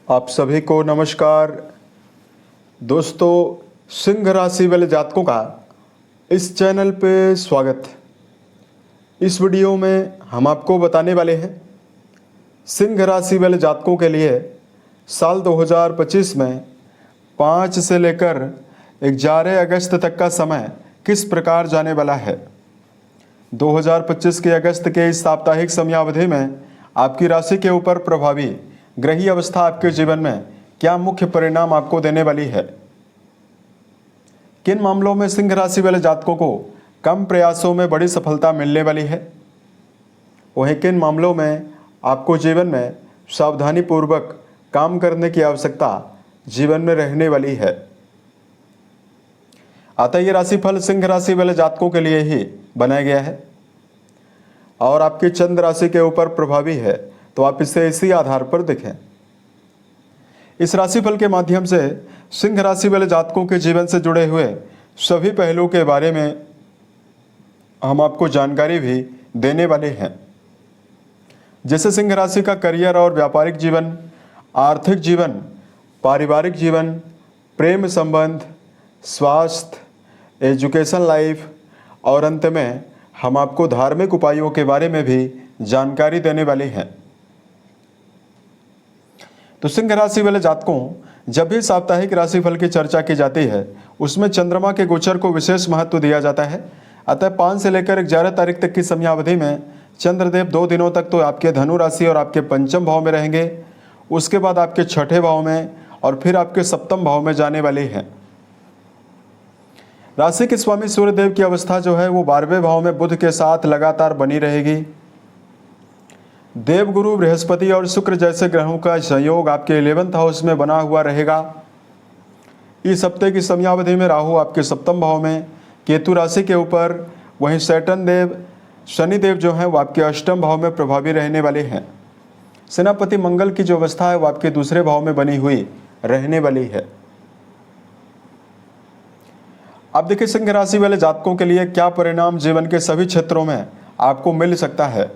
आप सभी को नमस्कार। दोस्तों, सिंह राशि वाले जातकों का इस चैनल पे स्वागत है। इस वीडियो में हम आपको बताने वाले हैं सिंह राशि वाले जातकों के लिए साल 2025 में 5 से लेकर 11 अगस्त तक का समय किस प्रकार जाने वाला है। 2025 के अगस्त के इस साप्ताहिक समयावधि में आपकी राशि के ऊपर प्रभावी ग्रही अवस्था आपके जीवन में क्या मुख्य परिणाम आपको देने वाली है। किन मामलों में सिंह राशि वाले जातकों को कम प्रयासों में बड़ी सफलता मिलने वाली है, वहीं किन मामलों में आपको जीवन में सावधानी पूर्वक काम करने की आवश्यकता जीवन में रहने वाली है। अतः ये राशिफल सिंह राशि वाले जातकों के लिए ही बनाया गया है और आपकी चंद्र राशि के ऊपर प्रभावी है, तो आप इसे इसी आधार पर देखें। इस राशिफल के माध्यम से सिंह राशि वाले जातकों के जीवन से जुड़े हुए सभी पहलुओं के बारे में हम आपको जानकारी भी देने वाले हैं, जैसे सिंह राशि का करियर और व्यापारिक जीवन, आर्थिक जीवन, पारिवारिक जीवन, प्रेम संबंध, स्वास्थ्य, एजुकेशन लाइफ और अंत में हम आपको धार्मिक उपायों के बारे में भी जानकारी देने वाले हैं। तो सिंह राशि वाले जातकों, जब भी साप्ताहिक राशिफल की चर्चा की जाती है उसमें चंद्रमा के गोचर को विशेष महत्व दिया जाता है। अतः 5 से लेकर 11 तारीख तक की समयावधि में चंद्रदेव 2 दिनों तक तो आपके धनु राशि और आपके पंचम भाव में रहेंगे, उसके बाद आपके छठे भाव में और फिर आपके सप्तम भाव में जाने वाले हैं। राशि के स्वामी सूर्यदेव की अवस्था जो है वो 12वें भाव में बुध के साथ लगातार बनी रहेगी। देवगुरु बृहस्पति और शुक्र जैसे ग्रहों का संयोग आपके 11th हाउस में बना हुआ रहेगा। इस हफ्ते की समयावधि में राहु आपके सप्तम भाव में, केतु राशि के ऊपर, वहीं सैटर्न देव, शनिदेव जो हैं वो आपके अष्टम भाव में प्रभावी रहने वाले हैं। सेनापति मंगल की जो अवस्था है वो आपके दूसरे भाव में बनी हुई रहने वाली है। अब देखिए सिंह राशि वाले जातकों के लिए क्या परिणाम जीवन के सभी क्षेत्रों में आपको मिल सकता है।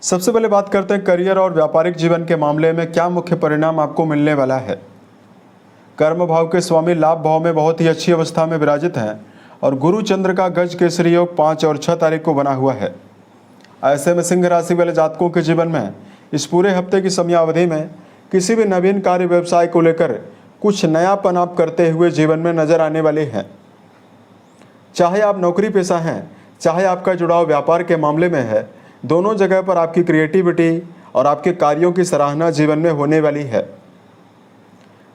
सबसे पहले बात करते हैं करियर और व्यापारिक जीवन के मामले में क्या मुख्य परिणाम आपको मिलने वाला है। कर्म भाव के स्वामी लाभ भाव में बहुत ही अच्छी अवस्था में विराजित हैं और गुरु चंद्र का गज केसरी योग 5 और 6 तारीख को बना हुआ है। ऐसे में सिंह राशि वाले जातकों के जीवन में इस पूरे हफ्ते की समयावधि में किसी भी नवीन कार्य व्यवसाय को लेकर कुछ नयापन आप करते हुए जीवन में नजर आने वाले हैं। चाहे आप नौकरी पेशा हैं, चाहे आपका जुड़ाव व्यापार के मामले में है, दोनों जगह पर आपकी क्रिएटिविटी और आपके कार्यों की सराहना जीवन में होने वाली है।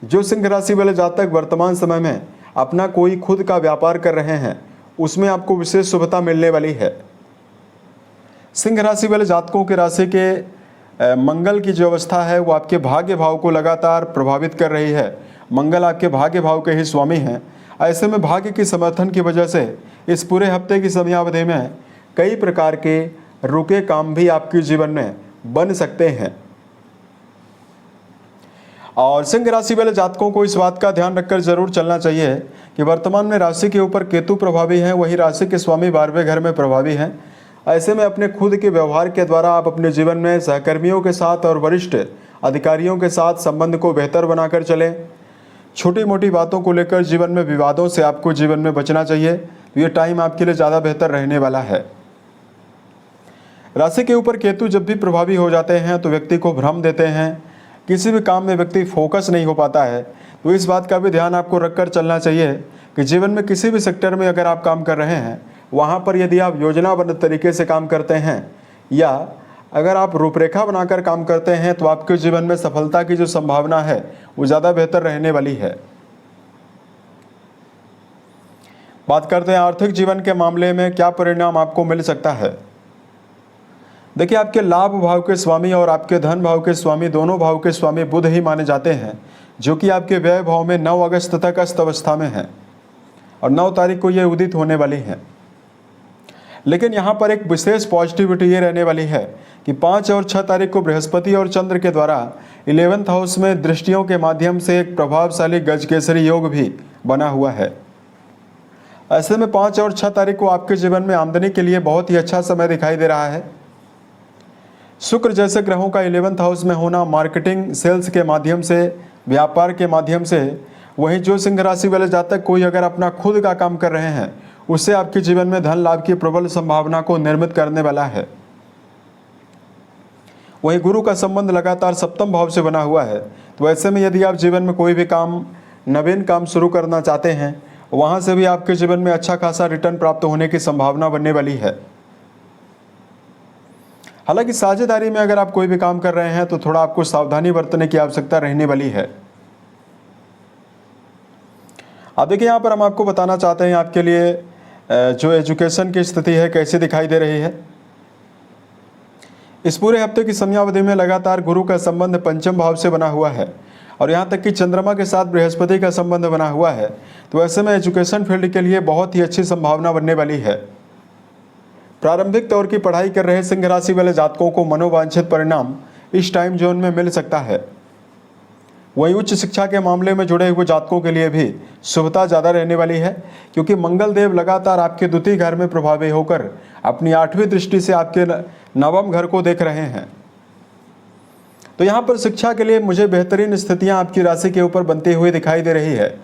जो सिंह राशि वाले जातक वर्तमान समय में अपना कोई खुद का व्यापार कर रहे हैं उसमें आपको विशेष शुभता मिलने वाली है। सिंह राशि वाले जातकों के राशि के मंगल की जो अवस्था है वो आपके भाग्य भाव को लगातार प्रभावित कर रही है। मंगल आपके भाग्य भाव के ही स्वामी हैं। ऐसे में भाग्य की समर्थन की वजह से इस पूरे हफ्ते की समयावधि में कई प्रकार के रुके काम भी आपके जीवन में बन सकते हैं। और सिंह राशि वाले जातकों को इस बात का ध्यान रखकर जरूर चलना चाहिए कि वर्तमान में राशि के ऊपर केतु प्रभावी हैं, वही राशि के स्वामी 12वें घर में प्रभावी हैं। ऐसे में अपने खुद के व्यवहार के द्वारा आप अपने जीवन में सहकर्मियों के साथ और वरिष्ठ अधिकारियों के साथ संबंध को बेहतर बनाकर चलें। छोटी मोटी बातों को लेकर जीवन में विवादों से आपको जीवन में बचना चाहिए, तो ये टाइम आपके लिए ज़्यादा बेहतर रहने वाला है। राशि के ऊपर केतु जब भी प्रभावी हो जाते हैं तो व्यक्ति को भ्रम देते हैं, किसी भी काम में व्यक्ति फोकस नहीं हो पाता है। तो इस बात का भी ध्यान आपको रखकर चलना चाहिए कि जीवन में किसी भी सेक्टर में अगर आप काम कर रहे हैं वहाँ पर यदि आप योजनाबद्ध तरीके से काम करते हैं या अगर आप रूपरेखा बनाकर काम करते हैं तो आपके जीवन में सफलता की जो संभावना है वो ज़्यादा बेहतर रहने वाली है। बात करते हैं आर्थिक जीवन के मामले में क्या परिणाम आपको मिल सकता है। देखिए आपके लाभ भाव के स्वामी और आपके धन भाव के स्वामी, दोनों भाव के स्वामी बुध ही माने जाते हैं, जो कि आपके व्यय भाव में 9 अगस्त तक अस्त अवस्था में हैं और 9 तारीख को ये उदित होने वाली हैं। लेकिन यहाँ पर एक विशेष पॉजिटिविटी ये रहने वाली है कि 5 और 6 तारीख को बृहस्पति और चंद्र के द्वारा 11th हाउस में दृष्टियों के माध्यम से एक प्रभावशाली गज केसरी योग भी बना हुआ है। ऐसे में 5 और 6 तारीख को आपके जीवन में आमदनी के लिए बहुत ही अच्छा समय दिखाई दे रहा है। शुक्र जैसे ग्रहों का 11th हाउस में होना मार्केटिंग, सेल्स के माध्यम से, व्यापार के माध्यम से। वहीं जो सिंह राशि वाले जातक कोई अगर अपना खुद का काम कर रहे हैं, उससे आपके जीवन में धन लाभ की प्रबल संभावना को निर्मित करने वाला है। वहीं गुरु का संबंध लगातार सप्तम भाव से बना हुआ है, तो ऐसे में यदि आप जीवन में कोई भी काम, नवीन काम शुरू करना चाहते हैं, वहां से भी आपके जीवन में अच्छा खासा रिटर्न प्राप्त होने की संभावना बनने वाली है। हालांकि साझेदारी में अगर आप कोई भी काम कर रहे हैं तो थोड़ा आपको सावधानी बरतने की आवश्यकता रहने वाली है। अब देखिए, यहाँ पर हम आपको बताना चाहते हैं आपके लिए जो एजुकेशन की स्थिति है कैसी दिखाई दे रही है। इस पूरे हफ्ते की समयावधि में लगातार गुरु का संबंध पंचम भाव से बना हुआ है और यहाँ तक कि चंद्रमा के साथ बृहस्पति का संबंध बना हुआ है, तो ऐसे में एजुकेशन फील्ड के लिए बहुत ही अच्छी संभावना बनने वाली है। प्रारंभिक तौर की पढ़ाई कर रहे सिंह राशि वाले जातकों को मनोवांछित परिणाम इस टाइम जोन में मिल सकता है। वहीं उच्च शिक्षा के मामले में जुड़े हुए जातकों के लिए भी शुभता ज़्यादा रहने वाली है, क्योंकि मंगल देव लगातार आपके द्वितीय घर में प्रभावी होकर अपनी 8वीं दृष्टि से आपके नवम घर को देख रहे हैं। तो यहाँ पर शिक्षा के लिए मुझे बेहतरीन स्थितियाँ आपकी राशि के ऊपर बनती हुई दिखाई दे रही है।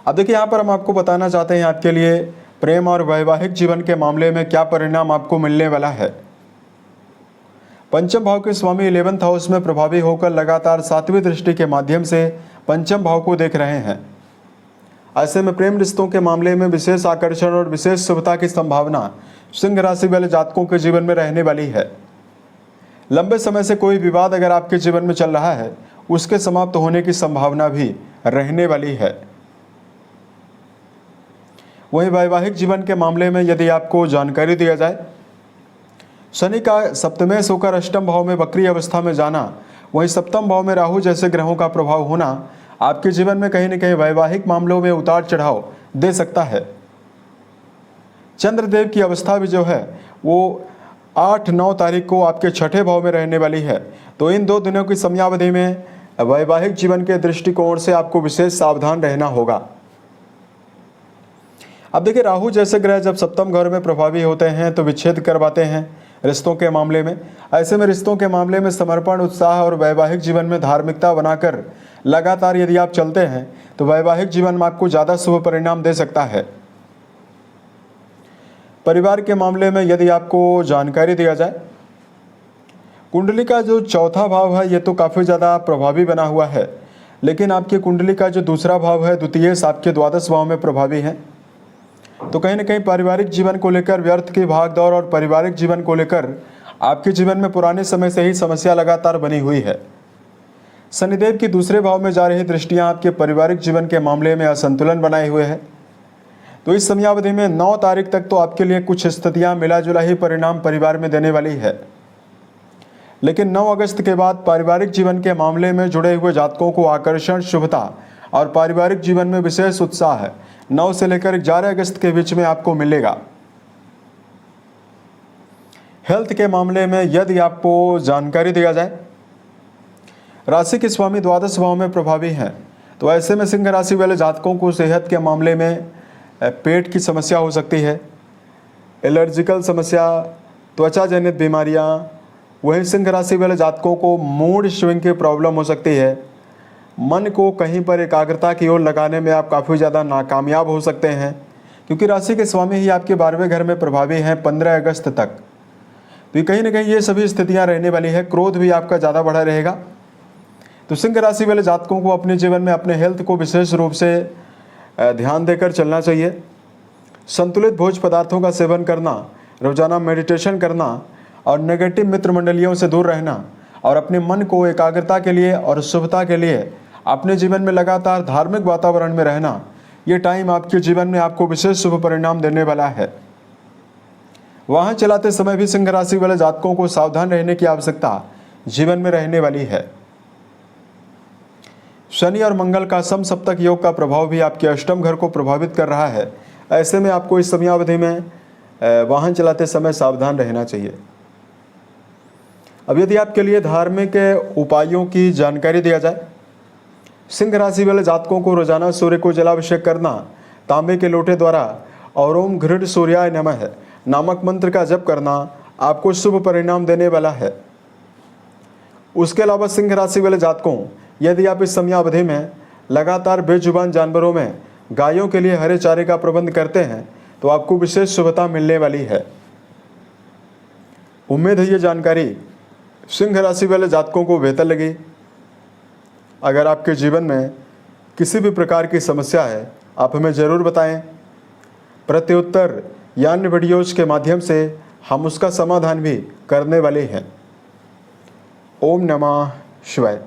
अब देखिए, यहाँ पर हम आपको बताना चाहते हैं आपके लिए प्रेम और वैवाहिक जीवन के मामले में क्या परिणाम आपको मिलने वाला है। पंचम भाव के स्वामी 11th हाउस में प्रभावी होकर लगातार 7वीं दृष्टि के माध्यम से पंचम भाव को देख रहे हैं। ऐसे में प्रेम रिश्तों के मामले में विशेष आकर्षण और विशेष शुभता की संभावना सिंह राशि वाले जातकों के जीवन में रहने वाली है। लंबे समय से कोई विवाद अगर आपके जीवन में चल रहा है, उसके समाप्त होने की संभावना भी रहने वाली है। वहीं वैवाहिक जीवन के मामले में यदि आपको जानकारी दिया जाए, शनि का सप्तमेश होकर अष्टम भाव में वक्री अवस्था में जाना, वहीं सप्तम भाव में राहु जैसे ग्रहों का प्रभाव होना आपके जीवन में कहीं न कहीं वैवाहिक मामलों में उतार चढ़ाव दे सकता है। चंद्रदेव की अवस्था भी जो है वो 8-9 तारीख को आपके छठे भाव में रहने वाली है, तो इन 2 दिनों की समयावधि में वैवाहिक जीवन के दृष्टिकोण से आपको विशेष सावधान रहना होगा। अब देखिए, राहु जैसे ग्रह जब सप्तम घर में प्रभावी होते हैं तो विच्छेद करवाते हैं रिश्तों के मामले में। ऐसे में रिश्तों के मामले में समर्पण, उत्साह और वैवाहिक जीवन में धार्मिकता बनाकर लगातार यदि आप चलते हैं तो वैवाहिक जीवन में आपको ज़्यादा शुभ परिणाम दे सकता है। परिवार के मामले में यदि आपको जानकारी दिया जाए, कुंडली का जो चौथा भाव है ये तो काफ़ी ज़्यादा प्रभावी बना हुआ है, लेकिन आपकी कुंडली का जो दूसरा भाव है द्वितीय आपके द्वादश भाव में प्रभावी है। तो कहीं ना कहीं पारिवारिक जीवन को लेकर व्यर्थ की भागदौड़ और पारिवारिक जीवन को लेकर आपके जीवन में पुराने समय से ही समस्या लगातार बनी हुई है। शनिदेव की दूसरे भाव में जा रही दृष्टियां आपके पारिवारिक जीवन के मामले में असंतुलन बनाए हुए हैं। तो इस समयावधि में 9 तारीख तक तो आपके लिए कुछ स्थितियां मिला जुला ही परिणाम परिवार में देने वाली है, लेकिन 9 अगस्त के बाद पारिवारिक जीवन के मामले में जुड़े हुए जातकों को आकर्षण, शुभता और पारिवारिक जीवन में विशेष उत्साह है 9 से लेकर 11 अगस्त के बीच में आपको मिलेगा। हेल्थ के मामले में यदि आपको जानकारी दिया जाए, राशि के स्वामी द्वादश भाव में प्रभावी हैं, तो ऐसे में सिंह राशि वाले जातकों को सेहत के मामले में पेट की समस्या हो सकती है, एलर्जिकल समस्या, त्वचा जनित बीमारियां। वहीं सिंह राशि वाले जातकों को मूड स्विंग की प्रॉब्लम हो सकती है। मन को कहीं पर एकाग्रता की ओर लगाने में आप काफ़ी ज़्यादा नाकामयाब हो सकते हैं, क्योंकि राशि के स्वामी ही आपके 12वें घर में प्रभावी हैं 15 अगस्त तक। तो कहीं ना कहीं ये सभी स्थितियां रहने वाली है। क्रोध भी आपका ज़्यादा बढ़ा रहेगा। तो सिंह राशि वाले जातकों को अपने जीवन में अपने हेल्थ को विशेष रूप से ध्यान देकर चलना चाहिए। संतुलित भोज्य पदार्थों का सेवन करना, रोजाना मेडिटेशन करना और नेगेटिव मित्र मंडलियों से दूर रहना और अपने मन को एकाग्रता के लिए और शुभता के लिए अपने जीवन में लगातार धार्मिक वातावरण में रहना, ये टाइम आपके जीवन में आपको विशेष शुभ परिणाम देने वाला है। वाहन चलाते समय भी सिंह राशि वाले जातकों को सावधान रहने की आवश्यकता जीवन में रहने वाली है। शनि और मंगल का समसप्तक योग का प्रभाव भी आपके अष्टम घर को प्रभावित कर रहा है। ऐसे में आपको इस समयावधि में वाहन चलाते समय सावधान रहना चाहिए। अब यदि आपके लिए धार्मिक उपायों की जानकारी दिया जाए, सिंह राशि वाले जातकों को रोजाना सूर्य को जलाभिषेक करना, तांबे के लोटे द्वारा और ओम घृड सूर्याय नमः नामक मंत्र का जप करना, आपको शुभ परिणाम देने वाला है। उसके अलावा सिंह राशि वाले जातकों, यदि आप इस समयावधि में लगातार बेजुबान जानवरों में गायों के लिए हरे चारे का प्रबंध करते हैं तो आपको विशेष शुभता मिलने वाली है। उम्मीद है ये जानकारी सिंह राशि वाले जातकों को बेहतर लगी। अगर आपके जीवन में किसी भी प्रकार की समस्या है, आप हमें ज़रूर बताएं। प्रत्युत्तर या अन्य वीडियोज के माध्यम से हम उसका समाधान भी करने वाले हैं। ओम नमः शिवाय।